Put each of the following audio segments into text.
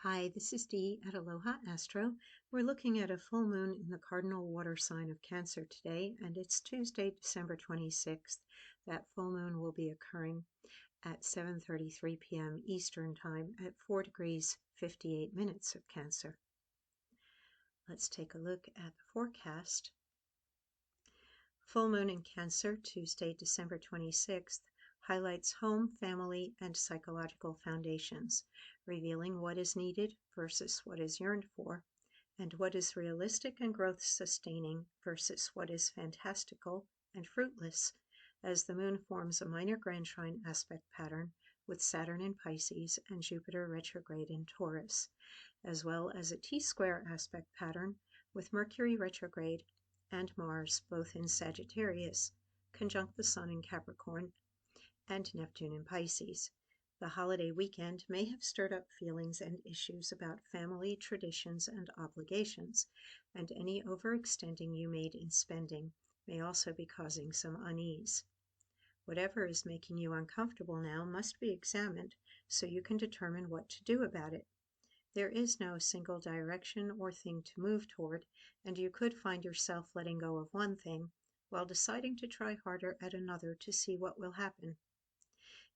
Hi, this is Dee at Aloha Astro. We're looking at a full moon in the cardinal water sign of Cancer today, and it's Tuesday, December 26th. That full moon will be occurring at 7:33 p.m. Eastern Time at 4 degrees 58 minutes of Cancer. Let's take a look at the forecast. Full moon in Cancer, Tuesday, December 26th, highlights home, family, and psychological foundations, revealing what is needed versus what is yearned for, and what is realistic and growth-sustaining versus what is fantastical and fruitless, as the moon forms a minor grand trine aspect pattern with Saturn in Pisces and Jupiter retrograde in Taurus, as well as a T-square aspect pattern with Mercury retrograde and Mars both in Sagittarius, conjunct the Sun in Capricorn, and Neptune in Pisces. The holiday weekend may have stirred up feelings and issues about family, traditions, and obligations, and any overextending you made in spending may also be causing some unease. Whatever is making you uncomfortable now must be examined so you can determine what to do about it. There is no single direction or thing to move toward, and you could find yourself letting go of one thing while deciding to try harder at another to see what will happen.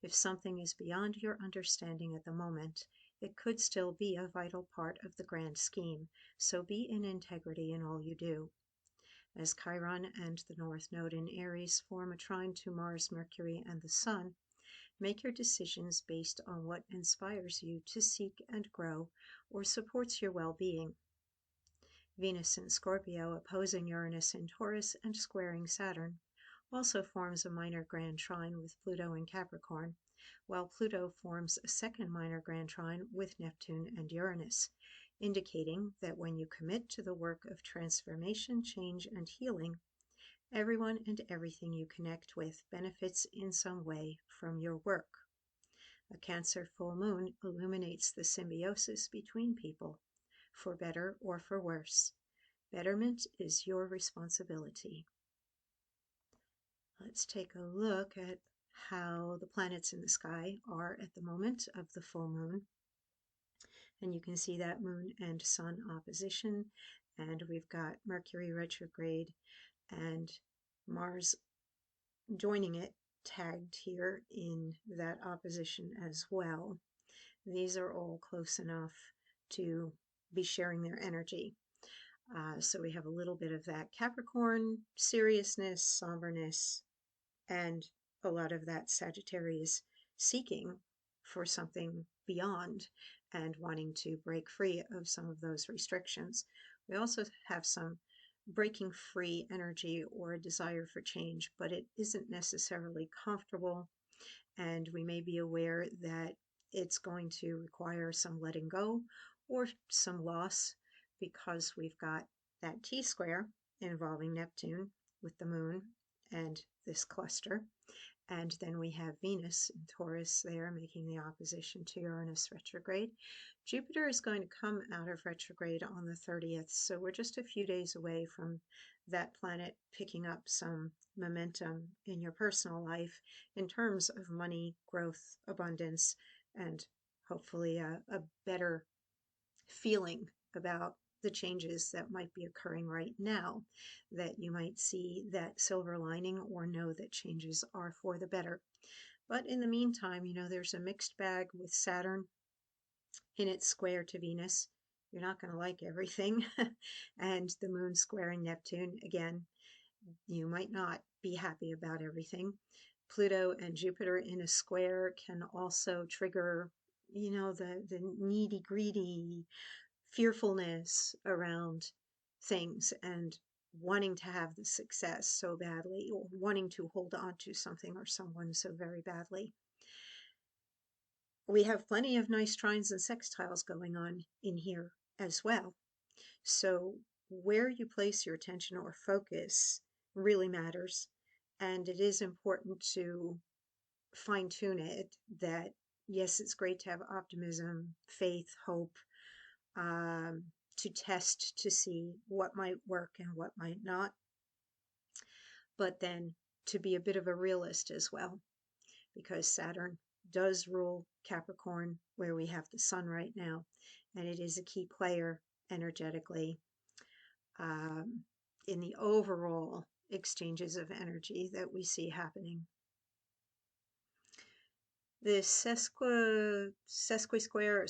If something is beyond your understanding at the moment, it could still be a vital part of the grand scheme, so be in integrity in all you do. As Chiron and the North Node in Aries form a trine to Mars, Mercury, and the Sun, make your decisions based on what inspires you to seek and grow or supports your well-being. Venus in Scorpio opposing Uranus in Taurus and squaring Saturn also forms a minor grand trine with Pluto in Capricorn, while Pluto forms a second minor grand trine with Neptune and Uranus, indicating that when you commit to the work of transformation, change, and healing, everyone and everything you connect with benefits in some way from your work. A Cancer full moon illuminates the symbiosis between people, for better or for worse. Betterment is your responsibility. Let's take a look at how the planets in the sky are at the moment of the full moon. And you can see that moon and sun opposition, and we've got Mercury retrograde and Mars joining it, tagged here in that opposition as well. These are all close enough to be sharing their energy. So we have a little bit of that Capricorn seriousness, somberness, and a lot of that Sagittarius seeking for something beyond and wanting to break free of some of those restrictions. We also have some breaking free energy or a desire for change, but it isn't necessarily comfortable, and we may be aware that it's going to require some letting go or some loss, because we've got that T-square involving Neptune with the moon and this cluster, and then we have Venus in Taurus there making the opposition to Uranus retrograde. Jupiter is going to come out of retrograde on the 30th, so we're just a few days away from that planet picking up some momentum in your personal life in terms of money, growth, abundance, and hopefully a better feeling about the changes that might be occurring right now, that you might see that silver lining or know that changes are for the better. But in the meantime, there's a mixed bag with Saturn in its square to Venus. You're not going to like everything. And the moon squaring Neptune, again, you might not be happy about everything. Pluto and Jupiter in a square can also trigger, the needy, greedy fearfulness around things and wanting to have the success so badly, or wanting to hold on to something or someone so very badly. We have plenty of nice trines and sextiles going on in here as well. So where you place your attention or focus really matters, and it is important to fine-tune it. That yes, it's great to have optimism, faith, hope, to test to see what might work and what might not, but then to be a bit of a realist as well, because Saturn does rule Capricorn, where we have the sun right now, and it is a key player energetically um, in the overall exchanges of energy that we see happening. The sesquisquare or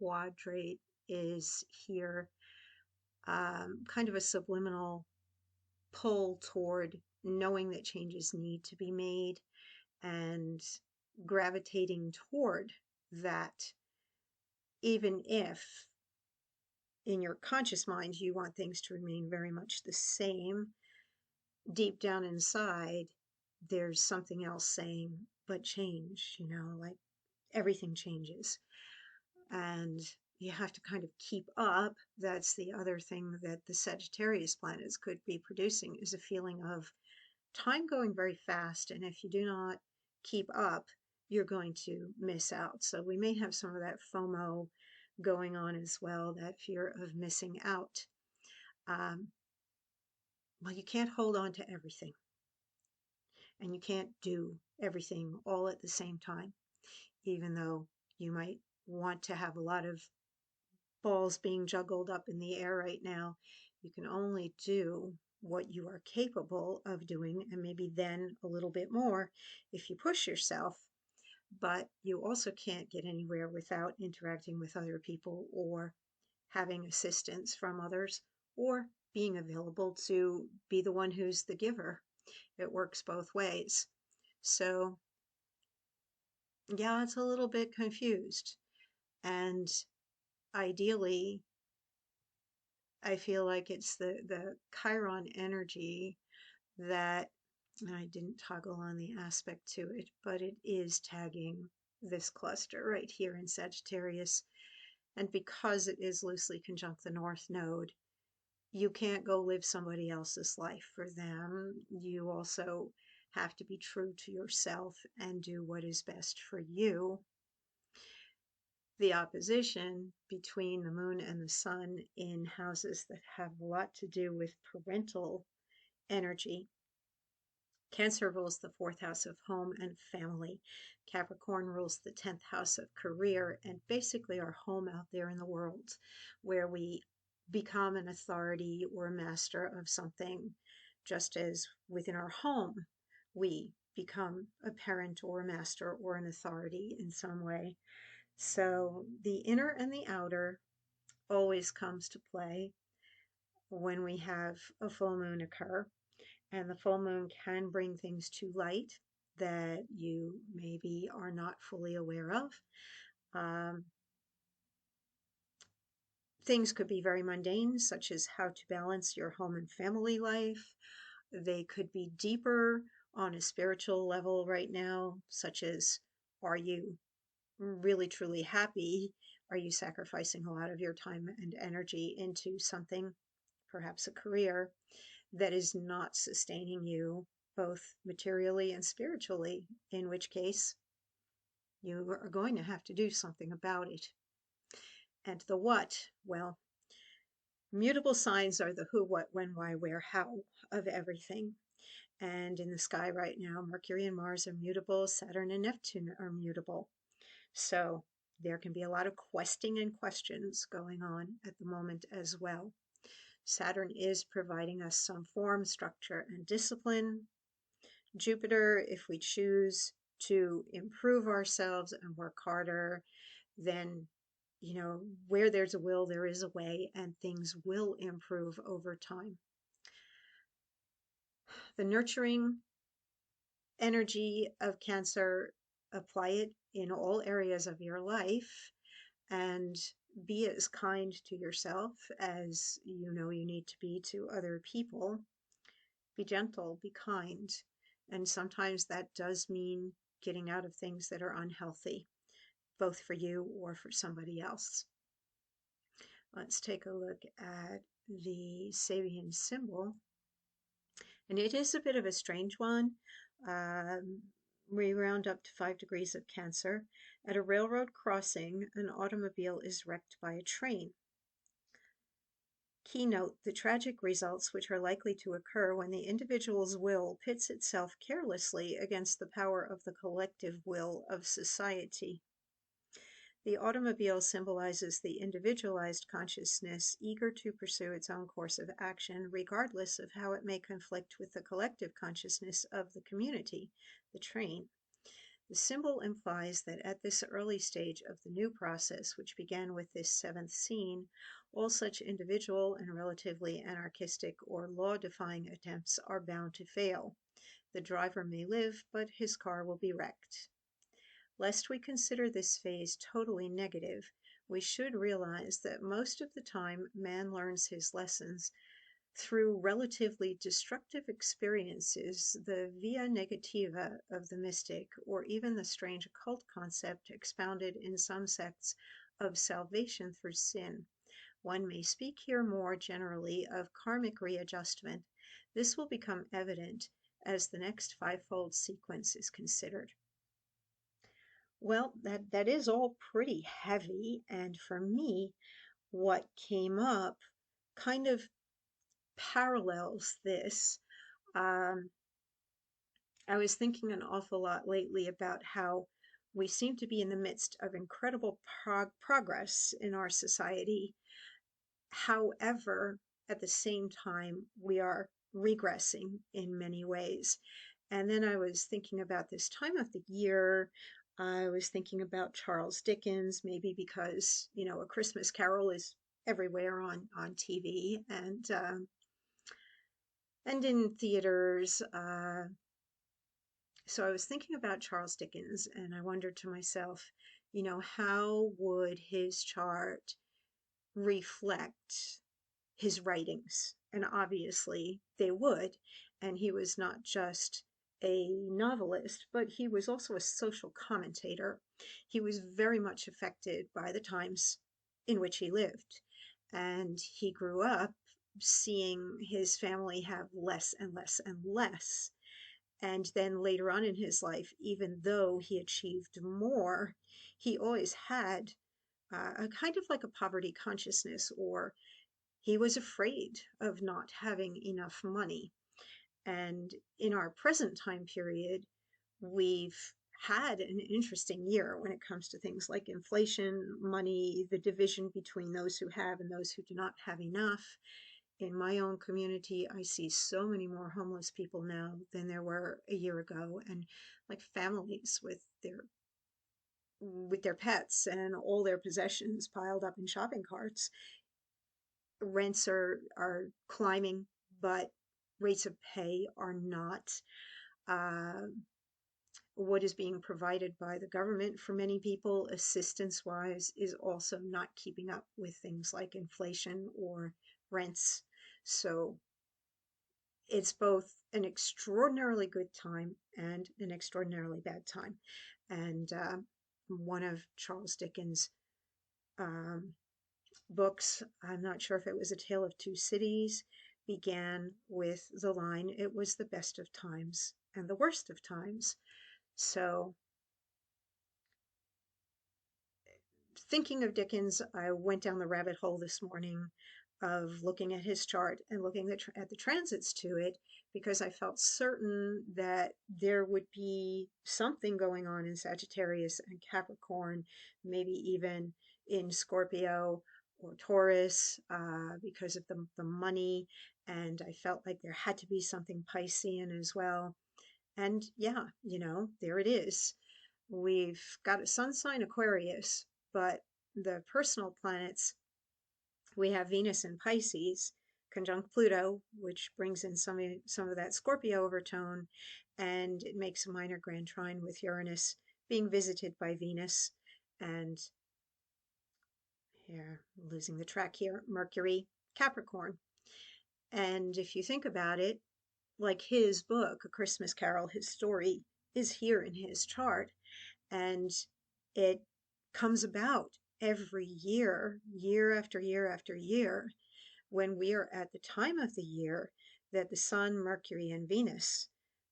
sesquiquadrate is here, kind of a subliminal pull toward knowing that changes need to be made and gravitating toward that, even if in your conscious mind you want things to remain very much the same. Deep down inside, there's something else saying, but change, like everything changes. And you have to kind of keep up. That's the other thing that the Sagittarius planets could be producing, is a feeling of time going very fast. And if you do not keep up, you're going to miss out. So we may have some of that FOMO going on as well, that fear of missing out. Well, you can't hold on to everything, and you can't do everything all at the same time, even though you might want to have a lot of balls being juggled up in the air right now. You can only do what you are capable of doing, and maybe then a little bit more if you push yourself. But you also can't get anywhere without interacting with other people or having assistance from others or being available to be the one who's the giver. It works both ways. So, yeah, it's a little bit confused. And ideally, I feel like it's the Chiron energy that, and I didn't toggle on the aspect to it, but it is tagging this cluster right here in Sagittarius. And because it is loosely conjunct the North Node, you can't go live somebody else's life for them. You also have to be true to yourself and do what is best for you. The opposition between the moon and the sun in houses that have a lot to do with parental energy. Cancer rules the 4th house of home and family. Capricorn rules the 10th house of career and basically our home out there in the world, where we become an authority or a master of something, just as within our home we become a parent or a master or an authority in some way. So the inner and the outer always comes to play when we have a full moon occur. And the full moon can bring things to light that you maybe are not fully aware of. Things could be very mundane, such as how to balance your home and family life. They could be deeper on a spiritual level right now, such as, are you really truly happy? Are you sacrificing a lot of your time and energy into something, perhaps a career, that is not sustaining you both materially and spiritually, in which case you are going to have to do something about it. And the what? Well, mutable signs are the who, what, when, why, where, how of everything. And in the sky right now, Mercury and Mars are mutable, Saturn and Neptune are mutable. So there can be a lot of questing and questions going on at the moment as well. Saturn is providing us some form, structure, and discipline. Jupiter, if we choose to improve ourselves and work harder, then, where there's a will, there is a way, and things will improve over time. The nurturing energy of Cancer, apply it in all areas of your life and be as kind to yourself as you know you need to be to other people. Be gentle, be kind. And sometimes that does mean getting out of things that are unhealthy, both for you or for somebody else. Let's take a look at the Sabian symbol. And it is a bit of a strange one. We round up to 5 degrees of Cancer. At a railroad crossing, an automobile is wrecked by a train. Keynote the tragic results which are likely to occur when the individual's will pits itself carelessly against the power of the collective will of society. The automobile symbolizes the individualized consciousness eager to pursue its own course of action, regardless of how it may conflict with the collective consciousness of the community, the train. The symbol implies that at this early stage of the new process, which began with this seventh scene, all such individual and relatively anarchistic or law-defying attempts are bound to fail. The driver may live, but his car will be wrecked. Lest we consider this phase totally negative, we should realize that most of the time man learns his lessons through relatively destructive experiences, the via negativa of the mystic, or even the strange occult concept expounded in some sects of salvation through sin. One may speak here more generally of karmic readjustment. This will become evident as the next fivefold sequence is considered. Well, that is all pretty heavy, and for me, what came up kind of parallels this. I was thinking an awful lot lately about how we seem to be in the midst of incredible progress in our society. However, at the same time, we are regressing in many ways. And then I was thinking about this time of the year. I was thinking about Charles Dickens, maybe because, A Christmas Carol is everywhere on TV and in theaters. So I was thinking about Charles Dickens, and I wondered to myself, how would his chart reflect his writings? And obviously they would. And he was not just a novelist, but he was also a social commentator. He was very much affected by the times in which he lived. And he grew up seeing his family have less and less and less. And then later on in his life, even though he achieved more, he always had a kind of like a poverty consciousness, or he was afraid of not having enough money. And in our present time period, we've had an interesting year when it comes to things like inflation, money, the division between those who have and those who do not have enough. In my own community, I see so many more homeless people now than there were a year ago, and like families with their pets and all their possessions piled up in shopping carts. Rents are climbing, but rates of pay are not. Uh, what is being provided by the government for many people, assistance wise, is also not keeping up with things like inflation or rents. So it's both an extraordinarily good time and an extraordinarily bad time. And one of Charles Dickens' um, books, I'm not sure if it was A Tale of Two Cities, began with the line, "It was the best of times and the worst of times." So, thinking of Dickens, I went down the rabbit hole this morning of looking at his chart and looking at the transits to it, because I felt certain that there would be something going on in Sagittarius and Capricorn, maybe even in Scorpio or Taurus, because of the money. And I felt like there had to be something Piscean as well. And yeah, there it is. We've got a sun sign Aquarius, but the personal planets, we have Venus in Pisces, conjunct Pluto, which brings in some of that Scorpio overtone, and it makes a minor grand trine with Uranus being visited by Venus, and here, losing the track here, Mercury, Capricorn. And if you think about it, like his book, A Christmas Carol, his story is here in his chart, and it comes about every year, year after year after year, when we are at the time of the year that the Sun, Mercury, and Venus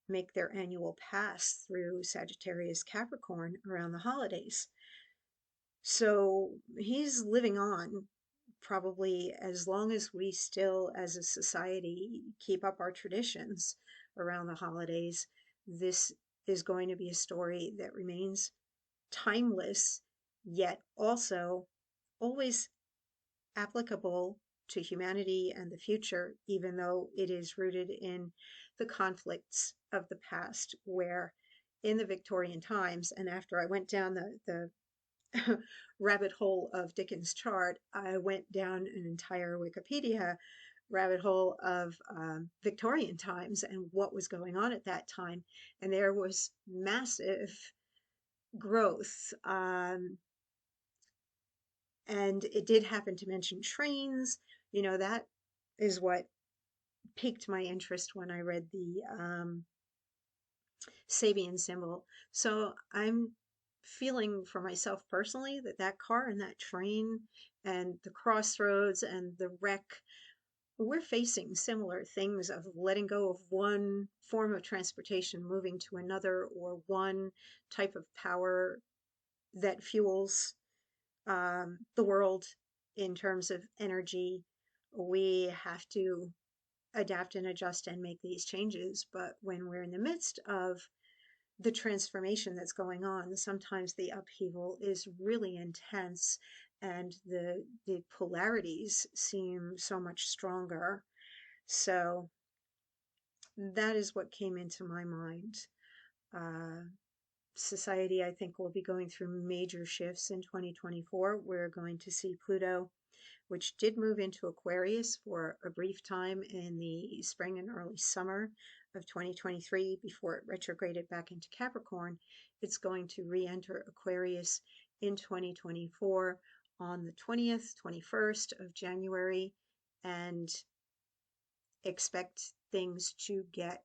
make their annual pass through Sagittarius Capricorn around the holidays. So he's living on probably as long as we still, as a society, keep up our traditions around the holidays, this is going to be a story that remains timeless, yet also always applicable to humanity and the future, even though it is rooted in the conflicts of the past, where in the Victorian times, and after I went down the rabbit hole of Dickens' chart, I went down an entire Wikipedia rabbit hole of Victorian times and what was going on at that time. And there was massive growth. And it did happen to mention trains. That is what piqued my interest when I read the Sabian symbol. So I'm feeling for myself personally that that car and that train and the crossroads and the wreck, we're facing similar things of letting go of one form of transportation, moving to another, or one type of power that fuels the world in terms of energy. We have to adapt and adjust and make these changes. But when we're in the midst of the transformation that's going on, sometimes the upheaval is really intense and the polarities seem so much stronger. So that is what came into my mind. Uh, Society, I think, will be going through major shifts in 2024. We're going to see Pluto, which did move into Aquarius for a brief time in the spring and early summer of 2023 before it retrograded back into Capricorn. It's going to re-enter Aquarius in 2024 on the 20th, 21st of January, and expect things to get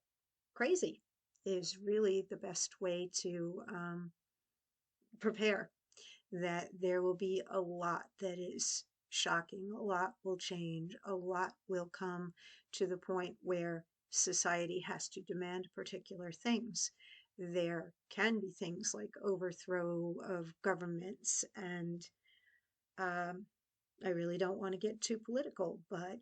crazy is really the best way to prepare. That there will be a lot that is shocking, a lot will change, a lot will come to the point where society has to demand particular things. There can be things like overthrow of governments, and I really don't want to get too political, but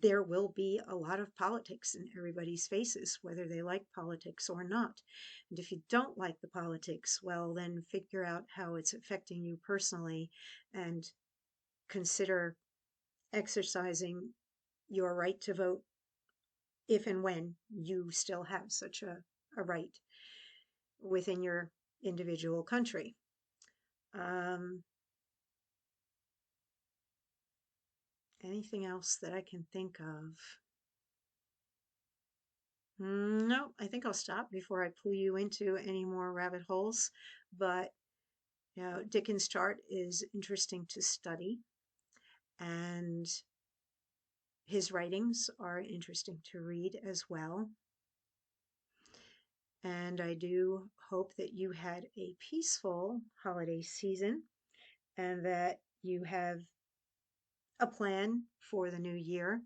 there will be a lot of politics in everybody's faces, whether they like politics or not. And if you don't like the politics, well, then figure out how it's affecting you personally and consider exercising your right to vote if and when you still have such a right within your individual country. Anything else that I can think of? No, I think I'll stop before I pull you into any more rabbit holes. But Dickens' chart is interesting to study, and his writings are interesting to read as well. And I do hope that you had a peaceful holiday season and that you have a plan for the new year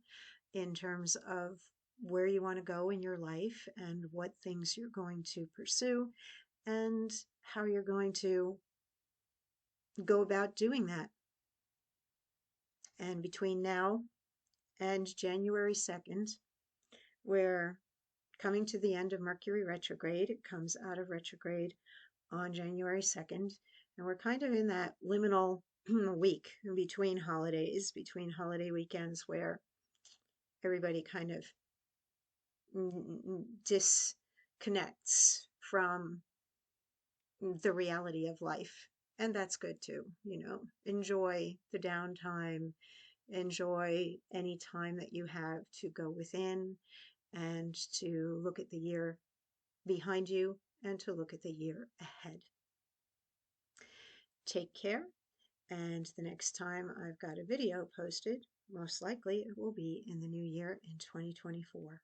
in terms of where you want to go in your life and what things you're going to pursue and how you're going to go about doing that. And between now and January 2nd, we're coming to the end of Mercury retrograde. It comes out of retrograde on January 2nd, and we're kind of in that liminal week between holidays, between holiday weekends, where everybody kind of disconnects from the reality of life. And that's good too. Enjoy the downtime, enjoy any time that you have to go within and to look at the year behind you and to look at the year ahead. Take care, and the next time I've got a video posted, most likely it will be in the new year in 2024.